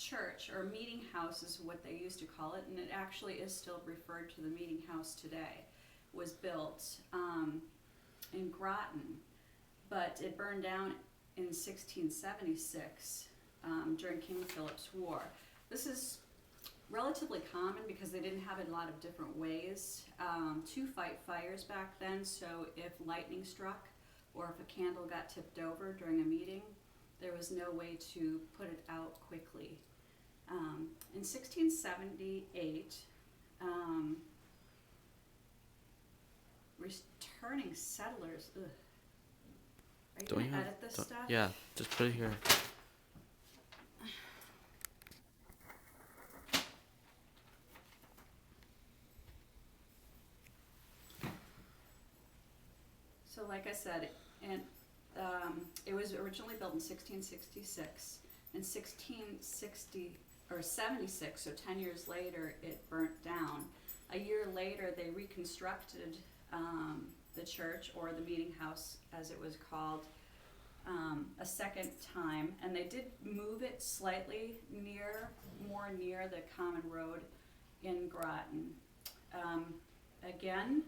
church, or meeting house is what they used to call it, and it actually is still referred to the meeting house today, was built in Groton, but it burned down in 1676 during King Philip's War. This is relatively common because they didn't have a lot of different ways to fight fires back then. So if lightning struck or if a candle got tipped over during a meeting, there was no way to put it out quickly. In 1678, returning settlers. Ugh. Are you Don't going you to have? edit this stuff? Yeah, just put it here. So, like I said, and it was originally built in 1666. In 76, so 10 years later, it burnt down. A year later, they reconstructed the church, or the meeting house as it was called, a second time, and they did move it slightly more near the common road in Groton. Again,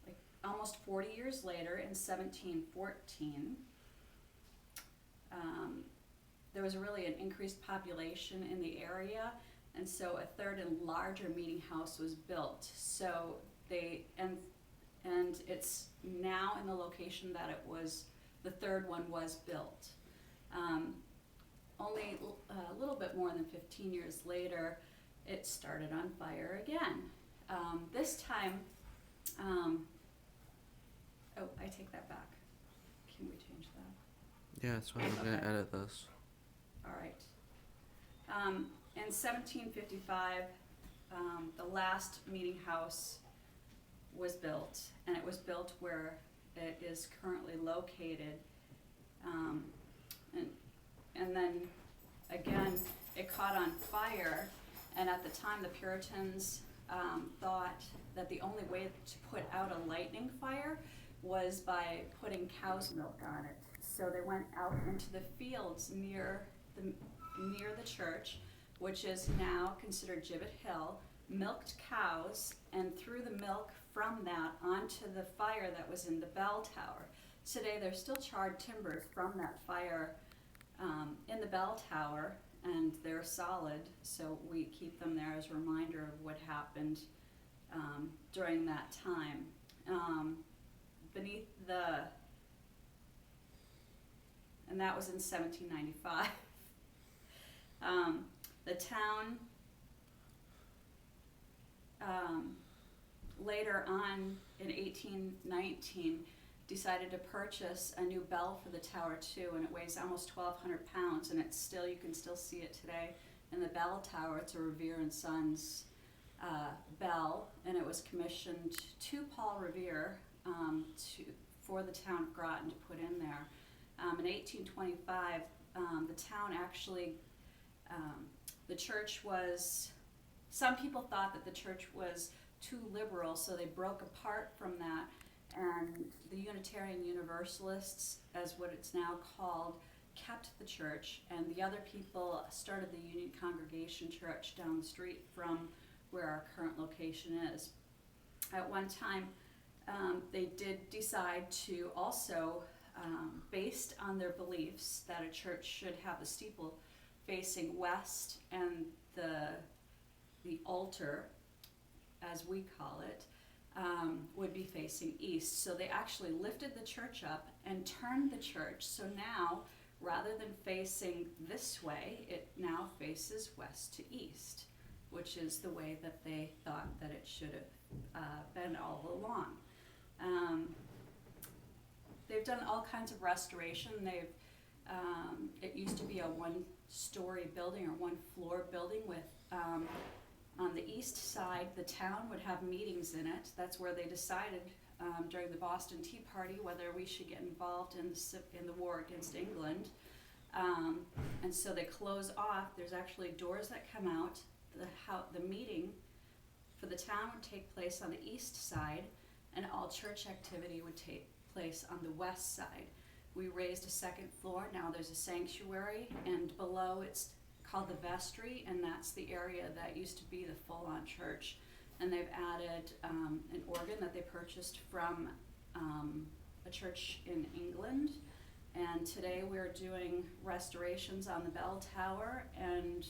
like almost 40 years later, in 1714, there was really an increased population in the area, and so a third and larger meeting house was built. So and it's now in the location that it was, the third one was built. Only a little bit more than 15 years later, it started on fire again. This time, oh, I take that back. Can we change that? Yeah, that's why I'm gonna edit this. All right. In 1755, the last meeting house was built, and it was built where it is currently located. And then again, it caught on fire, and at the time the Puritans thought that the only way to put out a lightning fire was by putting cow's milk on it. So they went out into the fields near the church, which is now considered Gibbet Hill, milked cows, and threw the milk from that onto the fire that was in the bell tower. Today there's still charred timbers from that fire in the bell tower, and they're solid, so we keep them there as a reminder of what happened during that time. And that was in 1795. The town later on in 1819 decided to purchase a new bell for the tower too, and it weighs almost 1,200 pounds, and it's still, you can still see it today in the bell tower. It's a Revere and Sons bell, and it was commissioned to Paul Revere for the town of Groton to put in there. In 1825, the town actually, the church was, some people thought that the church was too liberal, so they broke apart from that, and the Unitarian Universalists, as what it's now called, kept the church, and the other people started the Union Congregation Church down the street from where our current location is. At one time, they did decide to also, based on their beliefs that a church should have the steeple facing west and the altar, as we call it, would be facing east. So they actually lifted the church up and turned the church. So now, rather than facing this way, it now faces west to east, which is the way that they thought that it should have been all along. They've done all kinds of restoration. It used to be a one-story building or one-floor building with, on the east side, the town would have meetings in it. That's where they decided during the Boston Tea Party whether we should get involved in the war against England. And so they close off. There's actually doors that come out. The meeting for the town would take place on the east side, and all church activity would take place on the west side. We raised a second floor, now there's a sanctuary, and below it's called the vestry, and that's the area that used to be the full-on church. And they've added an organ that they purchased from a church in England. And today we're doing restorations on the bell tower, and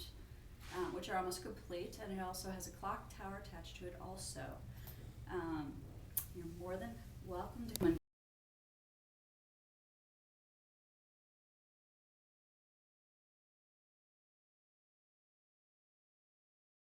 which are almost complete, and it also has a clock tower attached to it also. You're more than welcome to come and